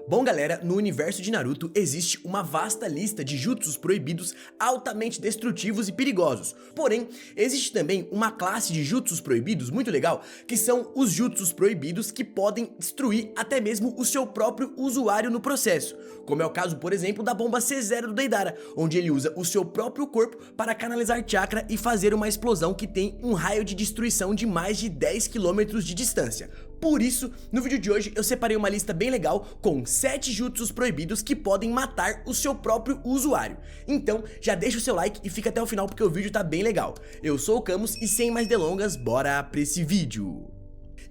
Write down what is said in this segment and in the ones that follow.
Bom galera, no universo de Naruto existe uma vasta lista de jutsus proibidos altamente destrutivos e perigosos. Porém, existe também uma classe de jutsus proibidos muito legal, que são os jutsus proibidos que podem destruir até mesmo o seu próprio usuário no processo. Como é o caso, por exemplo, da bomba C0 do Deidara, onde ele usa o seu próprio corpo para canalizar chakra e fazer uma explosão que tem um raio de destruição de mais de 10 km de distância. Por isso, no vídeo de hoje eu separei uma lista bem legal com 7 jutsus proibidos que podem matar o seu próprio usuário. Então já deixa o seu like e fica até o final porque o vídeo tá bem legal. Eu sou o Camus e sem mais delongas, bora pra esse vídeo.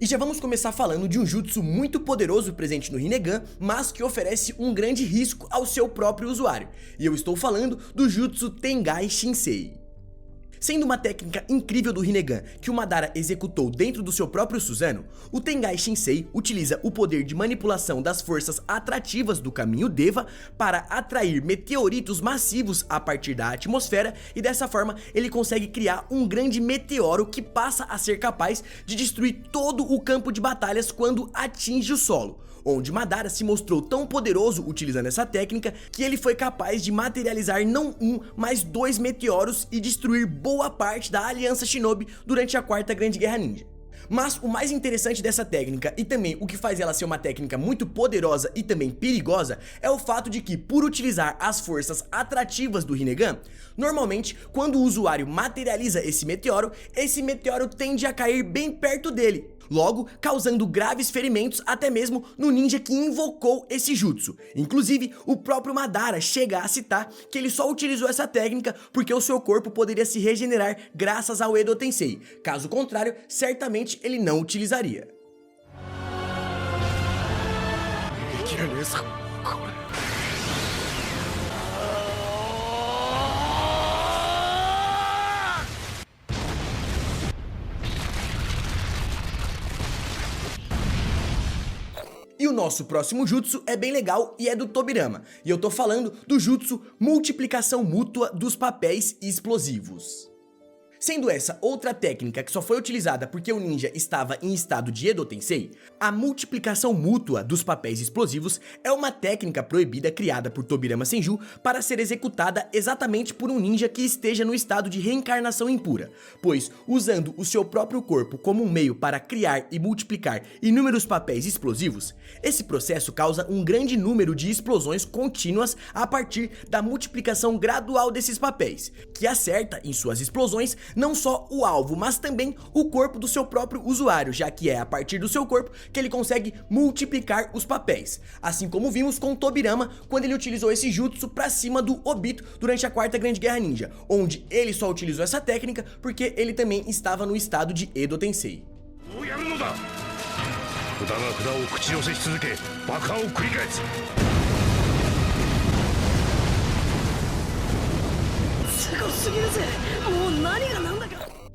E já vamos começar falando de um jutsu muito poderoso presente no Rinnegan, mas que oferece um grande risco ao seu próprio usuário. E eu estou falando do jutsu Tengai Shinsei. Sendo uma técnica incrível do Rinnegan que o Madara executou dentro do seu próprio Susanoo, o Tengai Shinsei utiliza o poder de manipulação das forças atrativas do caminho Deva para atrair meteoritos massivos a partir da atmosfera e dessa forma ele consegue criar um grande meteoro que passa a ser capaz de destruir todo o campo de batalhas quando atinge o solo, onde Madara se mostrou tão poderoso utilizando essa técnica que ele foi capaz de materializar não um, mas 2 meteoros e destruir boa parte da Aliança Shinobi durante a Quarta Grande Guerra Ninja. Mas o mais interessante dessa técnica e também o que faz ela ser uma técnica muito poderosa e também perigosa é o fato de que, por utilizar as forças atrativas do Rinnegan, normalmente quando o usuário materializa esse meteoro tende a cair bem perto dele, logo causando graves ferimentos até mesmo no ninja que invocou esse jutsu. Inclusive, o próprio Madara chega a citar que ele só utilizou essa técnica porque o seu corpo poderia se regenerar graças ao Edo Tensei, caso contrário, certamente ele não utilizaria. E o nosso próximo jutsu é bem legal e é do Tobirama, e eu tô falando do jutsu Multiplicação Mútua dos Papéis Explosivos. Sendo essa outra técnica que só foi utilizada porque o ninja estava em estado de Edo Tensei, a multiplicação mútua dos papéis explosivos é uma técnica proibida criada por Tobirama Senju para ser executada exatamente por um ninja que esteja no estado de reencarnação impura, pois usando o seu próprio corpo como um meio para criar e multiplicar inúmeros papéis explosivos, esse processo causa um grande número de explosões contínuas a partir da multiplicação gradual desses papéis, que acerta em suas explosões não só o alvo, mas também o corpo do seu próprio usuário, já que é a partir do seu corpo que ele consegue multiplicar os papéis. Assim como vimos com Tobirama quando ele utilizou esse jutsu pra cima do Obito durante a Quarta Grande Guerra Ninja, onde ele só utilizou essa técnica porque ele também estava no estado de Edo Tensei.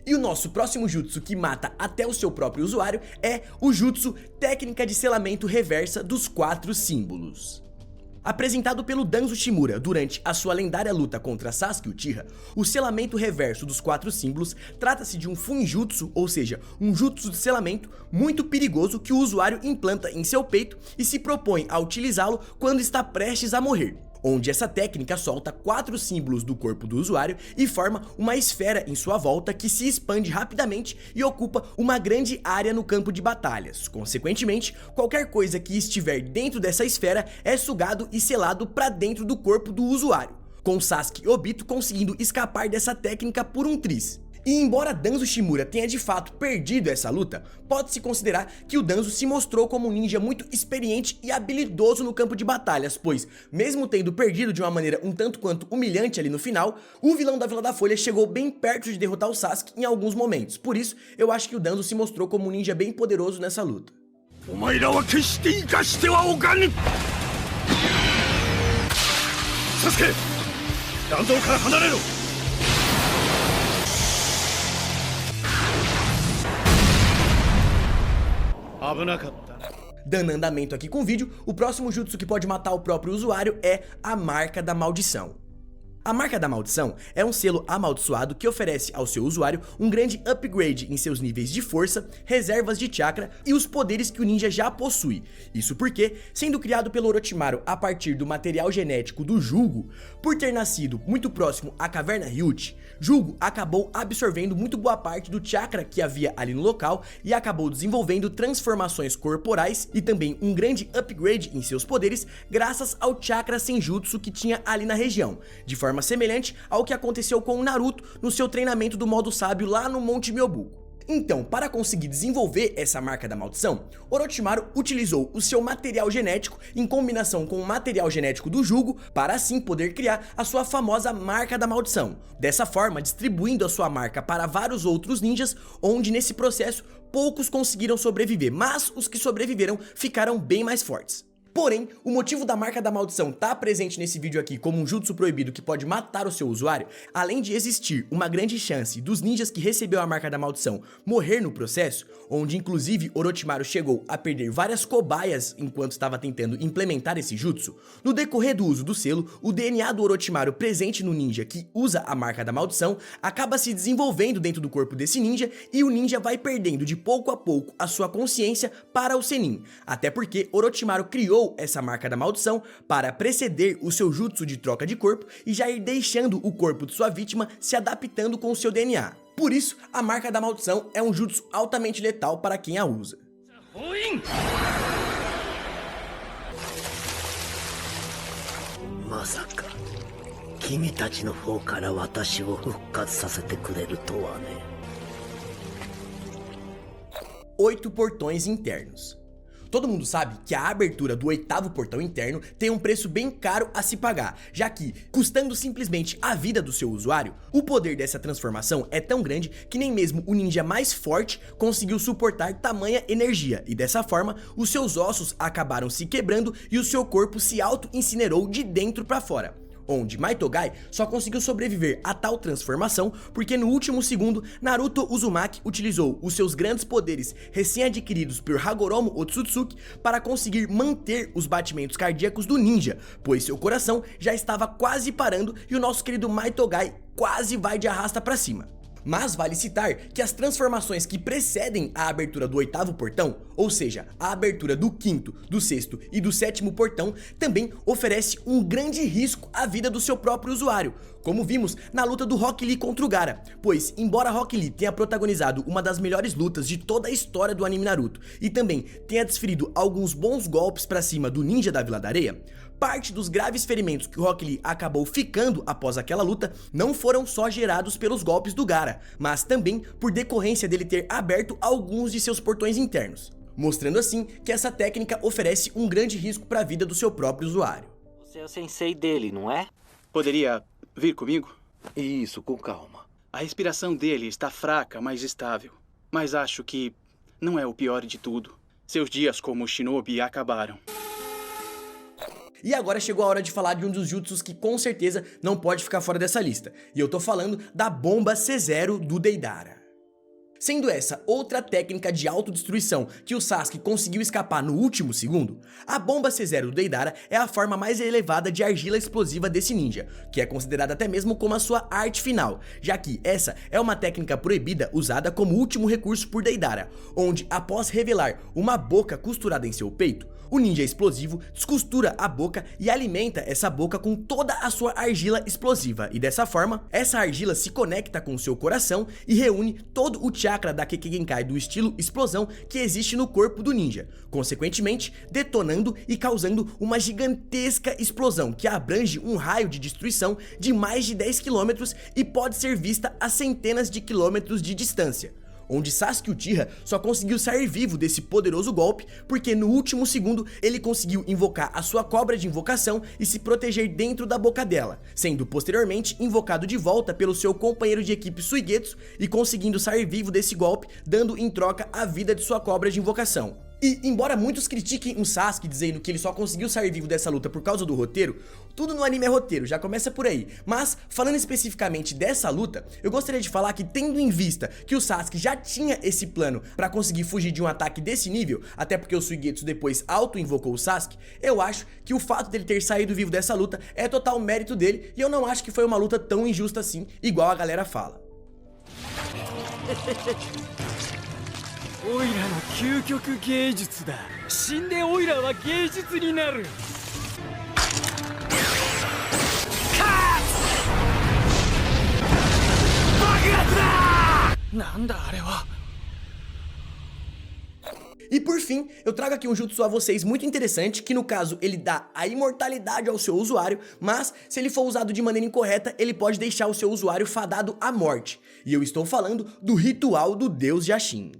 E o nosso próximo jutsu que mata até o seu próprio usuário é o jutsu Técnica de Selamento Reversa dos 4 Símbolos. Apresentado pelo Danzo Shimura durante a sua lendária luta contra Sasuke Uchiha, o selamento reverso dos 4 símbolos trata-se de um funjutsu, ou seja, um jutsu de selamento muito perigoso que o usuário implanta em seu peito e se propõe a utilizá-lo quando está prestes a morrer, onde essa técnica solta 4 símbolos do corpo do usuário e forma uma esfera em sua volta que se expande rapidamente e ocupa uma grande área no campo de batalhas. Consequentemente, qualquer coisa que estiver dentro dessa esfera é sugado e selado para dentro do corpo do usuário, com Sasuke e Obito conseguindo escapar dessa técnica por um triz. E embora Danzo Shimura tenha de fato perdido essa luta, pode-se considerar que o Danzo se mostrou como um ninja muito experiente e habilidoso no campo de batalhas, pois, mesmo tendo perdido de uma maneira um tanto quanto humilhante ali no final, o vilão da Vila da Folha chegou bem perto de derrotar o Sasuke em alguns momentos. Por isso, eu acho que o Danzo se mostrou como um ninja bem poderoso nessa luta. Sasuke! Dando andamento aqui com o vídeo, o próximo jutsu que pode matar o próprio usuário é a Marca da Maldição. A marca da maldição é um selo amaldiçoado que oferece ao seu usuário um grande upgrade em seus níveis de força, reservas de chakra e os poderes que o ninja já possui. Isso porque, sendo criado pelo Orochimaru a partir do material genético do Julgo, por ter nascido muito próximo à caverna Ryuchi, Julgo acabou absorvendo muito boa parte do chakra que havia ali no local e acabou desenvolvendo transformações corporais e também um grande upgrade em seus poderes graças ao chakra senjutsu que tinha ali na região, de forma semelhante ao que aconteceu com o Naruto no seu treinamento do modo sábio lá no Monte Myobuku. Então, para conseguir desenvolver essa marca da maldição, Orochimaru utilizou o seu material genético em combinação com o material genético do Julgo para assim poder criar a sua famosa marca da maldição. Dessa forma, distribuindo a sua marca para vários outros ninjas, onde nesse processo poucos conseguiram sobreviver, mas os que sobreviveram ficaram bem mais fortes. Porém, o motivo da marca da maldição estar presente nesse vídeo aqui como um jutsu proibido que pode matar o seu usuário, além de existir uma grande chance dos ninjas que recebeu a marca da maldição morrer no processo, onde inclusive Orochimaru chegou a perder várias cobaias enquanto estava tentando implementar esse jutsu, no decorrer do uso do selo, o DNA do Orochimaru presente no ninja que usa a marca da maldição acaba se desenvolvendo dentro do corpo desse ninja e o ninja vai perdendo de pouco a pouco a sua consciência para o Sennin, até porque Orochimaru criou essa marca da maldição para preceder o seu jutsu de troca de corpo e já ir deixando o corpo de sua vítima se adaptando com o seu DNA. Por isso, a marca da maldição é um jutsu altamente letal para quem a usa. Masaka, kimi tachi no hou kara watashi wo fukkatsu sasete kureru to wa ne. 8 portões internos. Todo mundo sabe que a abertura do 8º portão interno tem um preço bem caro a se pagar, já que, custando simplesmente a vida do seu usuário, o poder dessa transformação é tão grande que nem mesmo o ninja mais forte conseguiu suportar tamanha energia, e dessa forma, os seus ossos acabaram se quebrando e o seu corpo se auto-incinerou de dentro para fora. Onde Maitogai só conseguiu sobreviver a tal transformação porque no último segundo Naruto Uzumaki utilizou os seus grandes poderes recém-adquiridos por Hagoromo Otsutsuki para conseguir manter os batimentos cardíacos do ninja, pois seu coração já estava quase parando e o nosso querido Maitogai quase vai de arrasta pra cima. Mas vale citar que as transformações que precedem a abertura do 8º portão, ou seja, a abertura do 5º, do 6º e do 7º portão, também oferece um grande risco à vida do seu próprio usuário, como vimos na luta do Rock Lee contra o Gaara, pois embora Rock Lee tenha protagonizado uma das melhores lutas de toda a história do anime Naruto e também tenha desferido alguns bons golpes pra cima do ninja da Vila da Areia, parte dos graves ferimentos que o Rock Lee acabou ficando após aquela luta não foram só gerados pelos golpes do Gaara, mas também por decorrência dele ter aberto alguns de seus portões internos, mostrando assim que essa técnica oferece um grande risco para a vida do seu próprio usuário. Você é o sensei dele, não é? Poderia vir comigo? Isso, com calma. A respiração dele está fraca, mas estável. Mas acho que não é o pior de tudo. Seus dias como shinobi acabaram. E agora chegou a hora de falar de um dos jutsus que com certeza não pode ficar fora dessa lista. E eu tô falando da bomba C0 do Deidara. Sendo essa outra técnica de autodestruição que o Sasuke conseguiu escapar no último segundo, a bomba C0 do Deidara é a forma mais elevada de argila explosiva desse ninja, que é considerada até mesmo como a sua arte final, já que essa é uma técnica proibida usada como último recurso por Deidara, onde após revelar uma boca costurada em seu peito, o ninja explosivo descostura a boca e alimenta essa boca com toda a sua argila explosiva, e dessa forma, essa argila se conecta com seu coração e reúne todo o chakra da Kekkei Genkai do estilo explosão que existe no corpo do ninja, consequentemente detonando e causando uma gigantesca explosão que abrange um raio de destruição de mais de 10 km e pode ser vista a centenas de quilômetros de distância, onde Sasuke Uchiha só conseguiu sair vivo desse poderoso golpe porque no último segundo ele conseguiu invocar a sua cobra de invocação e se proteger dentro da boca dela, sendo posteriormente invocado de volta pelo seu companheiro de equipe Suigetsu e conseguindo sair vivo desse golpe, dando em troca a vida de sua cobra de invocação. E embora muitos critiquem o Sasuke dizendo que ele só conseguiu sair vivo dessa luta por causa do roteiro, tudo no anime é roteiro, já começa por aí. Mas, falando especificamente dessa luta, eu gostaria de falar que, tendo em vista que o Sasuke já tinha esse plano pra conseguir fugir de um ataque desse nível, até porque o Suigetsu depois auto-invocou o Sasuke, eu acho que o fato dele ter saído vivo dessa luta é total mérito dele, e eu não acho que foi uma luta tão injusta assim, igual a galera fala. オイラの究極芸術だ。死んでオイラは芸術になる。爆発だ！なんだあれは。 E por fim, eu trago aqui um jutsu a vocês muito interessante, que no caso ele dá a imortalidade ao seu usuário, mas se ele for usado de maneira incorreta, ele pode deixar o seu usuário fadado à morte. E eu estou falando do ritual do deus Jashin.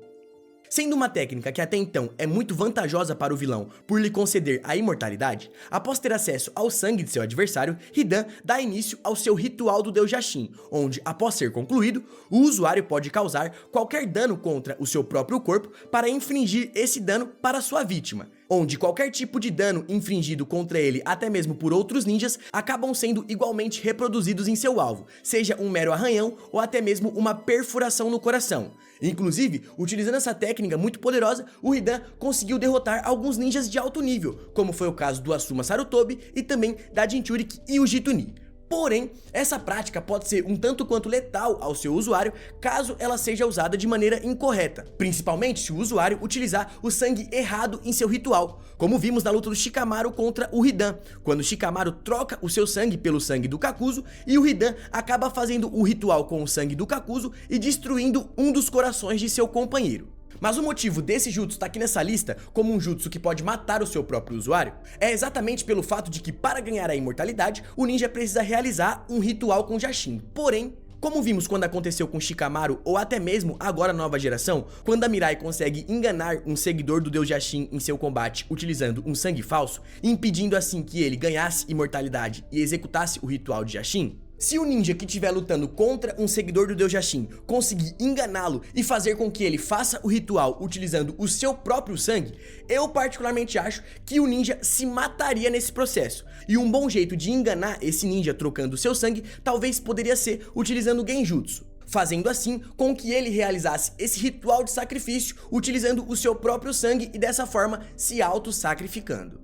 Sendo uma técnica que até então é muito vantajosa para o vilão por lhe conceder a imortalidade, após ter acesso ao sangue de seu adversário, Hidan dá início ao seu ritual do deus Jashin, onde, após ser concluído, o usuário pode causar qualquer dano contra o seu próprio corpo para infligir esse dano para sua vítima, onde qualquer tipo de dano infligido contra ele, até mesmo por outros ninjas, acabam sendo igualmente reproduzidos em seu alvo, seja um mero arranhão ou até mesmo uma perfuração no coração. Inclusive, utilizando essa técnica muito poderosa, o Hidan conseguiu derrotar alguns ninjas de alto nível, como foi o caso do Asuma Sarutobi e também da Jinchuriki e o Jituni. Porém, essa prática pode ser um tanto quanto letal ao seu usuário caso ela seja usada de maneira incorreta, principalmente se o usuário utilizar o sangue errado em seu ritual, como vimos na luta do Shikamaru contra o Hidan, quando o Shikamaru troca o seu sangue pelo sangue do Kakuzu e o Hidan acaba fazendo o ritual com o sangue do Kakuzu e destruindo um dos corações de seu companheiro. Mas o motivo desse jutsu estar aqui nessa lista como um jutsu que pode matar o seu próprio usuário é exatamente pelo fato de que, para ganhar a imortalidade, o ninja precisa realizar um ritual com Jashin. Porém, como vimos quando aconteceu com Shikamaru ou até mesmo agora na nova geração, quando a Mirai consegue enganar um seguidor do deus Jashin em seu combate utilizando um sangue falso, impedindo assim que ele ganhasse imortalidade e executasse o ritual de Jashin, se o ninja que estiver lutando contra um seguidor do deus Jashin conseguir enganá-lo e fazer com que ele faça o ritual utilizando o seu próprio sangue, eu particularmente acho que o ninja se mataria nesse processo. E um bom jeito de enganar esse ninja trocando o seu sangue talvez poderia ser utilizando o Genjutsu, fazendo assim com que ele realizasse esse ritual de sacrifício utilizando o seu próprio sangue e dessa forma se auto-sacrificando.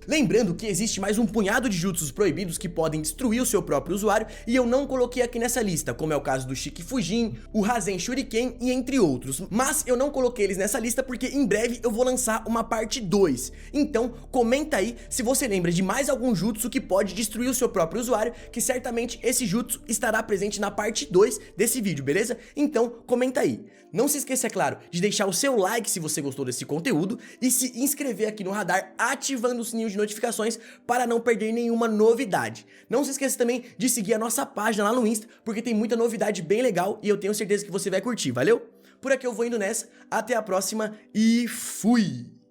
Lembrando que existe mais um punhado de jutsus proibidos que podem destruir o seu próprio usuário e eu não coloquei aqui nessa lista, como é o caso do Shikifujin, o Rasen Shuriken e entre outros. Mas eu não coloquei eles nessa lista porque em breve eu vou lançar uma parte 2. Então comenta aí se você lembra de mais algum jutsu que pode destruir o seu próprio usuário, que certamente esse jutsu estará presente na parte 2 desse vídeo, beleza? Então comenta aí. Não se esqueça, é claro, de deixar o seu like se você gostou desse conteúdo e se inscrever aqui no radar ativando o sininho de notificações para não perder nenhuma novidade. Não se esqueça também de seguir a nossa página lá no Insta, porque tem muita novidade bem legal e eu tenho certeza que você vai curtir, valeu? Por aqui eu vou indo nessa, até a próxima e fui!